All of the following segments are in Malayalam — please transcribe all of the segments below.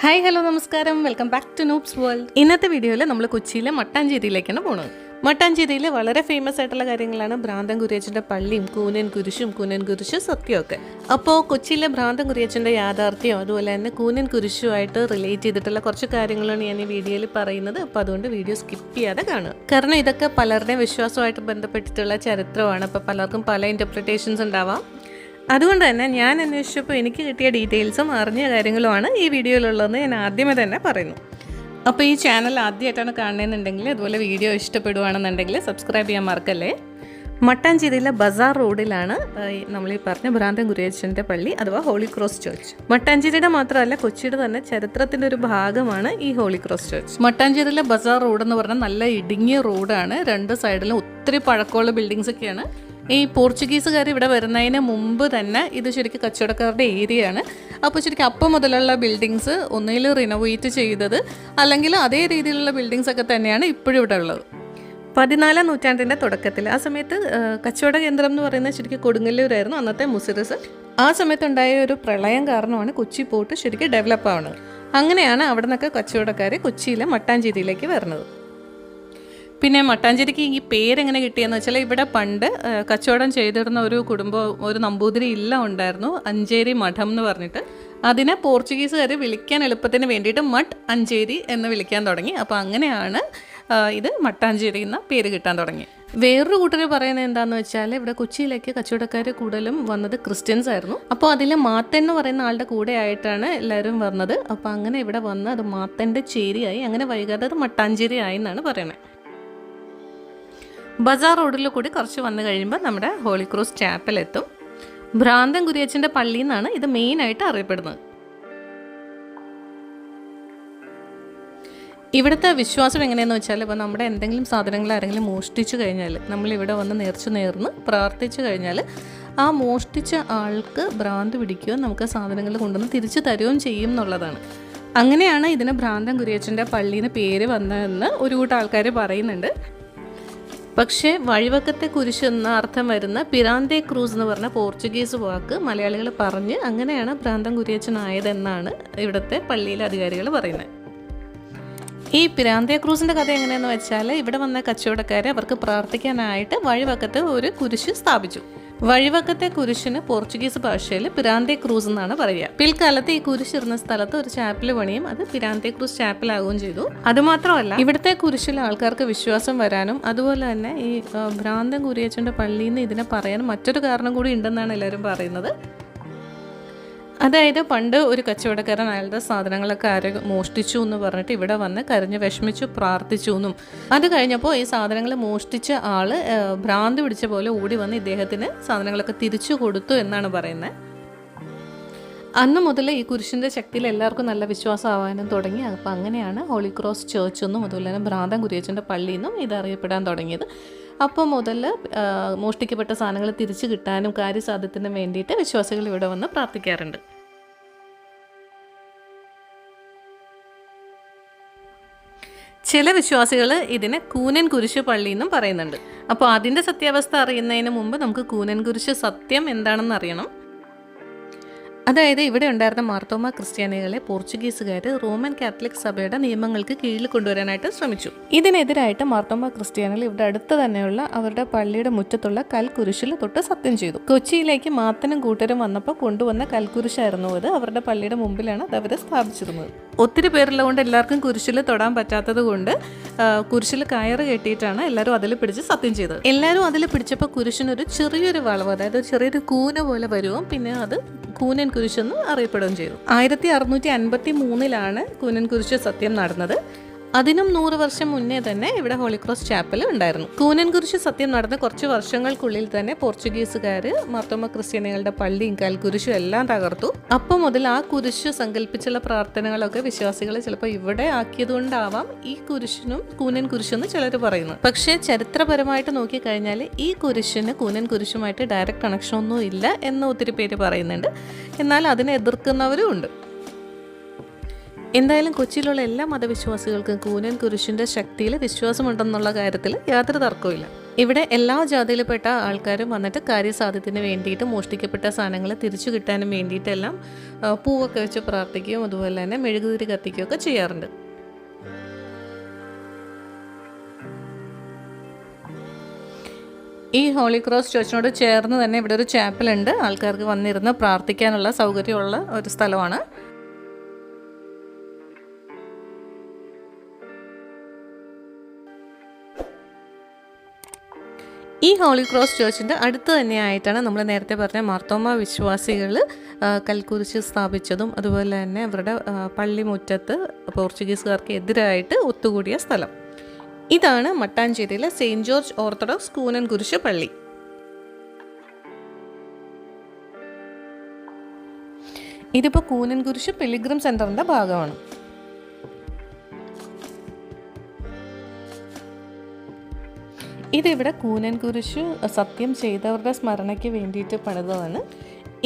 ഹായ് ഹലോ നമസ്കാരം, welcome back to noobs world. ഇന്നത്തെ വീഡിയോയിൽ നമ്മൾ കൊച്ചിയിലെ മട്ടാഞ്ചേരിയിലേക്കാണ് പോകുന്നത്. മട്ടാഞ്ചേരിയിൽ വളരെ ഫേമസ് ആയിട്ടുള്ള കാര്യങ്ങളാണ് ഭ്രാന്തൻ കുരിയച്ചൻ്റെ പള്ളിയും കൂനൻ കുരിശ് സത്യമൊക്കെ. അപ്പോൾ കൊച്ചിയിലെ ഭ്രാന്തൻ കുരിയച്ചൻ്റെ യാഥാർത്ഥ്യം അതുപോലെ തന്നെ കൂനൻ കുരിശുമായിട്ട് റിലേറ്റ് ചെയ്തിട്ടുള്ള കുറച്ച് കാര്യങ്ങളാണ് ഞാൻ ഈ വീഡിയോയിൽ പറയുന്നത്. അപ്പോൾ അതുകൊണ്ട് വീഡിയോ സ്കിപ്പ് ചെയ്യാതെ കാണുക. കാരണം ഇതൊക്കെ പലരുടെയും വിശ്വാസമായിട്ട് ബന്ധപ്പെട്ടിട്ടുള്ള ചരിത്രമാണ്. അപ്പോൾ പലർക്കും പല ഇൻ്റർപ്രിറ്റേഷൻസ് ഉണ്ടാവാം. അതുകൊണ്ട് തന്നെ ഞാൻ അന്വേഷിച്ചപ്പോൾ എനിക്ക് കിട്ടിയ ഡീറ്റെയിൽസും അറിഞ്ഞ കാര്യങ്ങളുമാണ് ഈ വീഡിയോയിലുള്ളതെന്ന് ഞാൻ ആദ്യമേ തന്നെ പറയുന്നു. അപ്പോൾ ഈ ചാനൽ ആദ്യമായിട്ടാണ് കാണുന്നതെന്നുണ്ടെങ്കിൽ അതുപോലെ വീഡിയോ ഇഷ്ടപ്പെടുകയാണെന്നുണ്ടെങ്കിൽ സബ്സ്ക്രൈബ് ചെയ്യാൻ മറക്കല്ലേ. മട്ടാഞ്ചേരിയിലെ ബസാർ റോഡിലാണ് നമ്മൾ ഈ പറഞ്ഞ ഭ്രാന്തൻ കുരിയച്ചൻ്റെ പള്ളി അഥവാ ഹോളി ക്രോസ് ചർച്ച്. മട്ടാഞ്ചേരിയുടെ മാത്രമല്ല കൊച്ചിയുടെ തന്നെ ചരിത്രത്തിൻ്റെ ഒരു ഭാഗമാണ് ഈ ഹോളി ക്രോസ് ചർച്ച്. മട്ടാഞ്ചേരിയിലെ ബസാർ റോഡ് എന്ന് പറഞ്ഞാൽ നല്ല ഇടുങ്ങിയ റോഡാണ്. രണ്ട് സൈഡിലും ഒത്തിരി പഴക്കമുള്ള ബിൽഡിങ്സ് ഒക്കെയാണ്. ഈ പോർച്ചുഗീസുകാർ ഇവിടെ വരുന്നതിന് മുമ്പ് തന്നെ ഇത് ശരിക്കും കച്ചവടക്കാരുടെ ഏരിയയാണ്. അപ്പോൾ ശരിക്കും അപ്പം മുതലുള്ള ബിൽഡിങ്സ് ഒന്നുകിൽ റിനോവേറ്റ് ചെയ്തത് അല്ലെങ്കിൽ അതേ രീതിയിലുള്ള ബിൽഡിങ്സ് ഒക്കെ തന്നെയാണ് ഇപ്പോഴും ഇവിടെ ഉള്ളത്. 14ാം നൂറ്റാണ്ടിൻ്റെ തുടക്കത്തിൽ ആ സമയത്ത് കച്ചവട കേന്ദ്രം എന്ന് പറയുന്നത് ശരിക്കും കൊടുങ്ങല്ലൂരായിരുന്നു, അന്നത്തെ മുസിറിസ്. ആ സമയത്തുണ്ടായ ഒരു പ്രളയം കാരണമാണ് കൊച്ചി പോർട്ട് ശരിക്കും ഡെവലപ്പ് ആവുന്നത്. അങ്ങനെയാണ് അവിടെ നിന്നൊക്കെ കച്ചവടക്കാർ കൊച്ചിയിലെ മട്ടാഞ്ചേരിയിലേക്ക് വരുന്നത്. പിന്നെ മട്ടാഞ്ചേരിക്ക് ഈ പേരെങ്ങനെ കിട്ടിയെന്ന് വെച്ചാൽ ഇവിടെ പണ്ട് കച്ചവടം ചെയ്തിരുന്ന ഒരു ഒരു നമ്പൂതിരി ഇല്ല ഉണ്ടായിരുന്നു, അഞ്ചേരി മഠം എന്ന് പറഞ്ഞിട്ട്. അതിനെ പോർച്ചുഗീസുകാർ വിളിക്കാൻ എളുപ്പത്തിന് വേണ്ടിയിട്ട് മഠ് അഞ്ചേരി എന്ന് വിളിക്കാൻ തുടങ്ങി. അപ്പോൾ അങ്ങനെയാണ് ഇത് മട്ടാഞ്ചേരി എന്ന പേര് കിട്ടാൻ തുടങ്ങി. വേറൊരു കൂട്ടർ പറയുന്നത് എന്താണെന്ന് വെച്ചാൽ ഇവിടെ കൊച്ചിയിലേക്ക് കച്ചവടക്കാർ കൂടുതലും വന്നത് ക്രിസ്ത്യൻസ് ആയിരുന്നു. അപ്പോൾ അതിൽ മാത്തൻ എന്ന് പറയുന്ന ആളുടെ കൂടെ ആയിട്ടാണ് എല്ലാവരും വന്നത്. അപ്പോൾ അങ്ങനെ ഇവിടെ വന്ന് അത് മാത്തൻ്റെ ചേരിയായി, അങ്ങനെ വൈകാതെ അത് മട്ടാഞ്ചേരി ആയി എന്നാണ് പറയുന്നത്. ബസാർ റോഡിൽ കൂടി കുറച്ച് വന്നു കഴിയുമ്പോൾ നമ്മുടെ ഹോളി ക്രോസ് ചാപ്പൽ എത്തും. ഭ്രാന്തൻ കുരിയച്ചൻ്റെ പള്ളി എന്നാണ് ഇത് മെയിനായിട്ട് അറിയപ്പെടുന്നത്. ഇവിടുത്തെ വിശ്വാസം എങ്ങനെയാണെന്ന് വെച്ചാൽ ഇപ്പോൾ നമ്മുടെ എന്തെങ്കിലും സാധനങ്ങൾ ആരെങ്കിലും മോഷ്ടിച്ചു കഴിഞ്ഞാൽ നമ്മളിവിടെ വന്ന് നേർന്ന് പ്രാർത്ഥിച്ചു കഴിഞ്ഞാൽ ആ മോഷ്ടിച്ച ആൾക്ക് ഭ്രാന്ത് പിടിക്കുകയും നമുക്ക് സാധനങ്ങൾ കൊണ്ടുവന്ന് തിരിച്ചു തരുകയും ചെയ്യും എന്നുള്ളതാണ്. അങ്ങനെയാണ് ഇതിന് ഭ്രാന്തൻ കുരിയച്ചൻ്റെ പള്ളിന്ന് പേര് വന്നതെന്ന് ഒരു കൂട്ടം ആൾക്കാർ പറയുന്നുണ്ട്. പക്ഷേ വഴിവക്കത്തെ കുരിശ് എന്ന അർത്ഥം വരുന്ന പിരാന്തേ ക്രൂസ് എന്ന് പറഞ്ഞ പോർച്ചുഗീസ് വാക്ക് മലയാളികൾ പറഞ്ഞ് അങ്ങനെയാണ് ഭ്രാന്തൻ കുരിയച്ചനായതെന്നാണ് ഇവിടുത്തെ പള്ളിയിലെ അധികാരികൾ പറയുന്നത്. ഈ പിരാന്തേ ക്രൂസിൻ്റെ കഥ എങ്ങനെയാണെന്ന് വെച്ചാൽ ഇവിടെ വന്ന കച്ചവടക്കാർ അവർക്ക് പ്രാർത്ഥിക്കാനായിട്ട് വഴിവക്കത്ത് ഒരു കുരിശ് സ്ഥാപിച്ചു. വഴിവക്കത്തെ കുരിശിന് പോർച്ചുഗീസ് ഭാഷയിൽ പിരാന്തേ ക്രൂസ് എന്നാണ് പറയുക. പിൽക്കാലത്ത് ഈ കുരിശ് ഇരുന്ന സ്ഥലത്ത് ഒരു ചാപ്പൽ പണിയും അത് പിരാന്തേ ക്രൂസ് ചാപ്പലാകുകയും ചെയ്തു. അതുമാത്രമല്ല ഇവിടുത്തെ കുരിശിൽ ആൾക്കാർക്ക് വിശ്വാസം വരാനും അതുപോലെ തന്നെ ഈ ഭ്രാന്തൻ കുരിയച്ചൻ്റെ പള്ളിയിൽ നിന്ന് ഇതിനെ പറയാനും മറ്റൊരു കാരണം കൂടി ഉണ്ടെന്നാണ് എല്ലാവരും പറയുന്നത്. അതായത് പണ്ട് ഒരു കച്ചവടക്കാരൻ അയാളുടെ സാധനങ്ങളൊക്കെ ആരെ മോഷ്ടിച്ചു എന്ന് പറഞ്ഞിട്ട് ഇവിടെ വന്ന് കരഞ്ഞ് വിഷമിച്ചു പ്രാർത്ഥിച്ചു എന്നും അത് കഴിഞ്ഞപ്പോൾ ഈ സാധനങ്ങൾ മോഷ്ടിച്ച ആൾ ഭ്രാന്ത് പിടിച്ച പോലെ ഓടി വന്ന് ഇദ്ദേഹത്തിന് സാധനങ്ങളൊക്കെ തിരിച്ചു കൊടുത്തു എന്നാണ് പറയുന്നത്. അന്ന് മുതൽ ഈ കുരിശിൻ്റെ ശക്തിയിൽ എല്ലാവർക്കും നല്ല വിശ്വാസമാവാനും തുടങ്ങി. അപ്പോൾ അങ്ങനെയാണ് ഹോളി ക്രോസ് ചർച്ച് എന്നും അതുപോലെ തന്നെ ഭ്രാന്തൻ കുരിയച്ചൻ്റെ പള്ളിയെന്നും ഇത് അറിയപ്പെടാൻ തുടങ്ങിയത്. അപ്പോൾ മുതൽ മോഷ്ടിക്കപ്പെട്ട സാധനങ്ങൾ തിരിച്ചു കിട്ടാനും കാര്യസാധ്യത്തിനും വേണ്ടിയിട്ട് വിശ്വാസികൾ ഇവിടെ വന്ന് പ്രാർത്ഥിക്കാറുണ്ട്. ചില വിശ്വാസികൾ ഇതിനെ കൂനൻ കുരിശ് പള്ളി എന്നും പറയുന്നുണ്ട്. അപ്പോൾ അതിൻ്റെ സത്യാവസ്ഥ അറിയുന്നതിന് മുമ്പ് നമുക്ക് കൂനൻ കുരിശ് സത്യം എന്താണെന്ന് അറിയണം. അതായത് ഇവിടെ ഉണ്ടായിരുന്ന മാർത്തോമ ക്രിസ്ത്യാനികളെ പോർച്ചുഗീസുകാർ റോമൻ കാത്തലിക് സഭയുടെ നിയമങ്ങൾക്ക് കീഴിൽ കൊണ്ടുവരാനായിട്ട് ശ്രമിച്ചു. ഇതിനെതിരായിട്ട് മാർത്തോമ ക്രിസ്ത്യാനികൾ ഇവിടെ അടുത്ത് തന്നെയുള്ള അവരുടെ പള്ളിയുടെ മുറ്റത്തുള്ള കൽക്കുരിശിൽ തൊട്ട് സത്യം ചെയ്തു. കൊച്ചിയിലേക്ക് മാത്തനും കൂട്ടരും വന്നപ്പോൾ കൊണ്ടുവന്ന കൽക്കുരിശായിരുന്നു അത്. അവരുടെ പള്ളിയുടെ മുമ്പിലാണ് അത് അവർ സ്ഥാപിച്ചിരുന്നത്. ഒത്തിരി പേരുള്ളതുകൊണ്ട് എല്ലാവർക്കും കുരിശിൽ തൊടാൻ പറ്റാത്തത് കൊണ്ട് കുരിശിൽ കയറ് കെട്ടിയിട്ടാണ് എല്ലാവരും അതിൽ പിടിച്ച് സത്യം ചെയ്തത്. എല്ലാവരും അതിൽ പിടിച്ചപ്പോൾ കുരിശിനൊരു ചെറിയൊരു വളവ്, അതായത് ചെറിയൊരു കൂന പോലെ വരുവും, പിന്നെ അത് കൂനൻ കുരിശെന്ന് അറിയപ്പെടുകയും ചെയ്തു. 1653 കൂനൻ കുരിശ് സത്യം നടന്നത്. അതിനും 100 വർഷം മുന്നേ തന്നെ ഇവിടെ ഹോളി ക്രോസ് ചാപ്പൽ ഉണ്ടായിരുന്നു. കൂനൻ കുരിശ് സത്യം നടന്ന കുറച്ച് വർഷങ്ങൾക്കുള്ളിൽ തന്നെ പോർച്ചുഗീസുകാർ മാർത്തോമ ക്രിസ്ത്യാനികളുടെ പള്ളിയും കൽക്കുരിശും എല്ലാം തകർത്തു. അപ്പോൾ മുതൽ ആ കുരിശ് സങ്കല്പിച്ചുള്ള പ്രാർത്ഥനകളൊക്കെ വിശ്വാസികൾ ചിലപ്പോൾ ഇവിടെ ആക്കിയതുകൊണ്ടാവാം ഈ കുരിശിനും കൂനൻ കുരിശെന്ന് ചിലർ പറയുന്നു. പക്ഷേ ചരിത്രപരമായിട്ട് നോക്കിക്കഴിഞ്ഞാൽ ഈ കുരിശിന് കൂനൻ കുരിശുമായിട്ട് ഡയറക്റ്റ് കണക്ഷനൊന്നും ഇല്ല എന്ന് ഒത്തിരി പേര് പറയുന്നുണ്ട്. എന്നാൽ അതിനെ എതിർക്കുന്നവരും ഉണ്ട്. എന്തായാലും കൊച്ചിയിലുള്ള എല്ലാ മതവിശ്വാസികൾക്കും കൂനൻ കുരിശിൻ്റെ ശക്തിയിൽ വിശ്വാസമുണ്ടെന്നുള്ള കാര്യത്തിൽ യാതൊരു തർക്കവുമില്ല. ഇവിടെ എല്ലാ ജാതിയിൽപ്പെട്ട ആൾക്കാരും വന്നിട്ട് കാര്യസാധ്യത്തിന് വേണ്ടിയിട്ട് മോഷ്ടിക്കപ്പെട്ട സാധനങ്ങൾ തിരിച്ചു കിട്ടാനും വേണ്ടിയിട്ടെല്ലാം പൂവൊക്കെ വെച്ച് പ്രാർത്ഥിക്കുകയും അതുപോലെ തന്നെ മെഴുകുതിരി കത്തിക്കുകയൊക്കെ ചെയ്യാറുണ്ട്. ഈ ഹോളി ക്രോസ് ചർച്ചിനോട് ചേർന്ന് തന്നെ ഇവിടെ ഒരു ചാപ്പലുണ്ട്. ആൾക്കാർക്ക് വന്നിരുന്ന് പ്രാർത്ഥിക്കാനുള്ള സൗകര്യമുള്ള ഒരു സ്ഥലമാണ്. ഈ ഹോളി ക്രോസ് ചർച്ചിൻ്റെ അടുത്ത് തന്നെയായിട്ടാണ് നമ്മൾ നേരത്തെ പറഞ്ഞ മാർത്തോമ വിശ്വാസികൾ കൽക്കുരിശ് സ്ഥാപിച്ചതും അതുപോലെ തന്നെ അവരുടെ പള്ളിമുറ്റത്ത് പോർച്ചുഗീസുകാർക്ക് എതിരായിട്ട് ഒത്തുകൂടിയ സ്ഥലം. ഇതാണ് മട്ടാഞ്ചേരിയിലെ സെയിൻറ്റ് ജോർജ് ഓർത്തഡോക്സ് കൂനൻ കുരിശ് പള്ളി. ഇതിപ്പോൾ കൂനൻ കുരിശ് പിലിഗ്രിം സെൻ്ററിൻ്റെ ഭാഗമാണ്. ഇതിവിടെ കൂനൻ കുരിശ് സത്യം ചെയ്തവരുടെ സ്മരണയ്ക്ക് വേണ്ടിയിട്ട് പണിതതാണ്.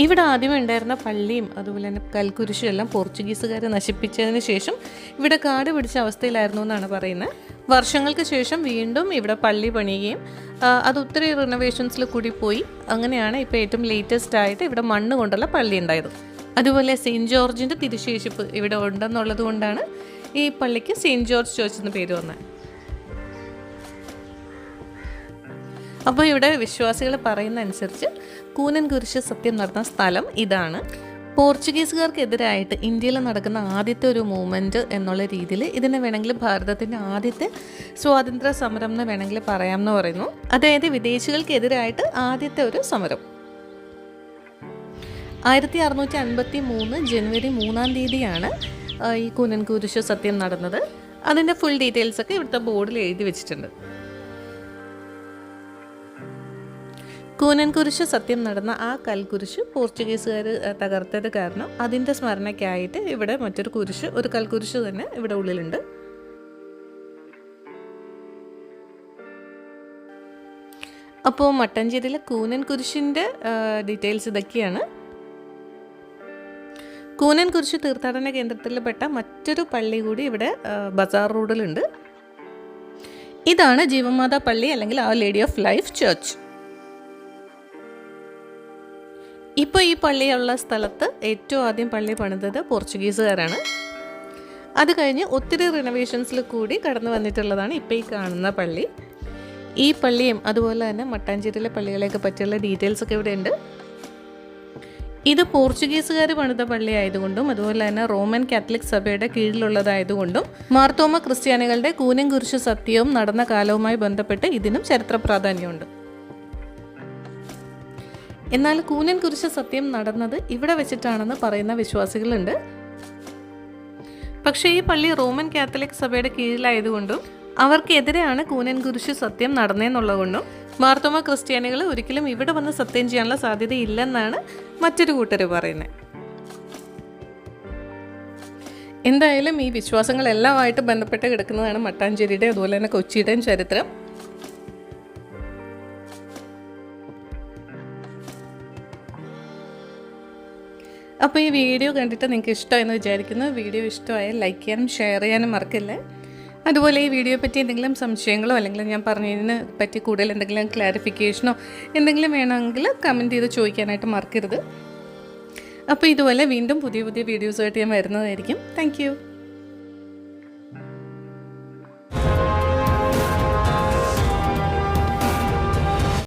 ഇവിടെ ആദ്യമേ ഉണ്ടായിരുന്ന പള്ളിയും അതുപോലെ തന്നെ കൽക്കുരിശും എല്ലാം പോർച്ചുഗീസുകാർ നശിപ്പിച്ചതിന് ശേഷം ഇവിടെ കാട് പിടിച്ച അവസ്ഥയിലായിരുന്നു എന്നാണ് പറയുന്നത്. വർഷങ്ങൾക്ക് ശേഷം വീണ്ടും ഇവിടെ പള്ളി പണിയുകയും അത് ഒത്തിരി റിനോവേഷൻസിൽ കൂടി പോയി. അങ്ങനെയാണ് ഇപ്പോൾ ഏറ്റവും ലേറ്റസ്റ്റ് ആയിട്ട് ഇവിടെ മണ്ണ് കൊണ്ടുള്ള പള്ളി ഉണ്ടായത്. അതുപോലെ സെയിൻറ്റ് ജോർജിൻ്റെ തിരുശേഷിപ്പ് ഇവിടെ ഉണ്ടെന്നുള്ളത് കൊണ്ടാണ് ഈ പള്ളിക്ക് സെയിൻറ്റ് ജോർജ് ചർച്ച് എന്ന് പേര് വന്നത്. അപ്പോൾ ഇവിടെ വിശ്വാസികൾ പറയുന്ന അനുസരിച്ച് കൂനൻ കുരിശ് സത്യം നടന്ന സ്ഥലം ഇതാണ്. പോർച്ചുഗീസുകാർക്കെതിരായിട്ട് ഇന്ത്യയിൽ നടക്കുന്ന ആദ്യത്തെ ഒരു മൂവ്മെൻറ്റ് എന്നുള്ള രീതിയിൽ ഇതിനെ വേണമെങ്കിൽ ഭാരതത്തിൻ്റെ ആദ്യത്തെ സ്വാതന്ത്ര്യ സമരം എന്ന് വേണമെങ്കിൽ പറയാമെന്ന് പറയുന്നു. അതായത് വിദേശികൾക്കെതിരായിട്ട് ആദ്യത്തെ ഒരു സമരം. 1653 ജനുവരി 3 തീയതിയാണ് ഈ കൂനൻ കുരിശ് സത്യം നടന്നത്. അതിൻ്റെ ഫുൾ ഡീറ്റെയിൽസൊക്കെ ഇവിടുത്തെ ബോർഡിൽ എഴുതി വെച്ചിട്ടുണ്ട്. കൂനൻ കുരിശ് സത്യം നടന്ന ആ കൽക്കുരിശ് പോർച്ചുഗീസുകാർ തകർത്തത് കാരണം അതിൻ്റെ സ്മരണയ്ക്കായിട്ട് ഇവിടെ മറ്റൊരു കുരിശ്, ഒരു കൽക്കുരിശ് തന്നെ ഇവിടെ ഉള്ളിലുണ്ട്. അപ്പോൾ മട്ടാഞ്ചേരിയിലെ കൂനൻ കുരിശിൻ്റെ ഡീറ്റെയിൽസ് ഇതൊക്കെയാണ്. കൂനൻ കുരിശ് തീർത്ഥാടന കേന്ദ്രത്തിൽപ്പെട്ട മറ്റൊരു പള്ളി കൂടി ഇവിടെ ബസാർ റോഡിലുണ്ട്. ഇതാണ് ജീവമാതാ പള്ളി അല്ലെങ്കിൽ ആ ലേഡി ഓഫ് ലൈഫ് ചർച്ച്. ഇപ്പോൾ ഈ പള്ളിയുള്ള സ്ഥലത്ത് ഏറ്റവും ആദ്യം പള്ളി പണിതത് പോർച്ചുഗീസുകാരാണ്. അത് കഴിഞ്ഞ് ഒത്തിരി റിനോവേഷൻസിൽ കൂടി കടന്നു വന്നിട്ടുള്ളതാണ് ഇപ്പോൾ ഈ കാണുന്ന പള്ളി. ഈ പള്ളിയും അതുപോലെ തന്നെ മട്ടാഞ്ചേരിയിലെ പള്ളികളെയൊക്കെ പറ്റിയുള്ള ഡീറ്റെയിൽസൊക്കെ ഇവിടെ ഉണ്ട്. ഇത് പോർച്ചുഗീസുകാർ പണിത പള്ളി ആയതുകൊണ്ടും അതുപോലെ തന്നെ റോമൻ കാത്തലിക് സഭയുടെ കീഴിലുള്ളതായതുകൊണ്ടും മാർത്തോമ ക്രിസ്ത്യാനികളുടെ കൂനൻ കുരിശ് സത്യവും നടന്ന കാലവുമായി ബന്ധപ്പെട്ട് ഇതിനും ചരിത്ര പ്രാധാന്യമുണ്ട്. എന്നാൽ കൂനൻ കുരിശ് സത്യം നടന്നത് ഇവിടെ വെച്ചിട്ടാണെന്ന് പറയുന്ന വിശ്വാസികളുണ്ട്. പക്ഷേ ഈ പള്ളി റോമൻ കാത്തലിക് സഭയുടെ കീഴിലായതുകൊണ്ടും അവർക്കെതിരെയാണ് കൂനൻ കുരിശ് സത്യം നടന്നതെന്നുള്ളതുകൊണ്ടും മാർത്തോമ ക്രിസ്ത്യാനികൾ ഒരിക്കലും ഇവിടെ വന്ന് സത്യം ചെയ്യാനുള്ള സാധ്യതയില്ലെന്നാണ് മറ്റൊരു കൂട്ടർ പറയുന്നത്. എന്തായാലും ഈ വിശ്വാസങ്ങളെല്ലാമായിട്ട് ബന്ധപ്പെട്ട് കിടക്കുന്നതാണ് മട്ടാഞ്ചേരിയുടെ അതുപോലെ തന്നെ കൊച്ചിയുടെയും ചരിത്രം. അപ്പോൾ ഈ വീഡിയോ കണ്ടിട്ട് നിങ്ങൾക്ക് ഇഷ്ടമായെന്ന് വിചാരിക്കുന്നു. വീഡിയോ ഇഷ്ടമായാൽ ലൈക്ക് ചെയ്യാനും ഷെയർ ചെയ്യാനും മറക്കില്ലേ. അതുപോലെ ഈ വീഡിയോയെ പറ്റി എന്തെങ്കിലും സംശയങ്ങളോ അല്ലെങ്കിൽ ഞാൻ പറഞ്ഞതിനെ പറ്റി കൂടുതൽ എന്തെങ്കിലും ക്ലാരിഫിക്കേഷനോ എന്തെങ്കിലും വേണമെങ്കിൽ കമൻറ്റ് ചെയ്ത് ചോദിക്കാനായിട്ട് മറക്കരുത്. അപ്പോൾ ഇതുപോലെ വീണ്ടും പുതിയ വീഡിയോസായിട്ട് ഞാൻ വരുന്നതായിരിക്കും. താങ്ക്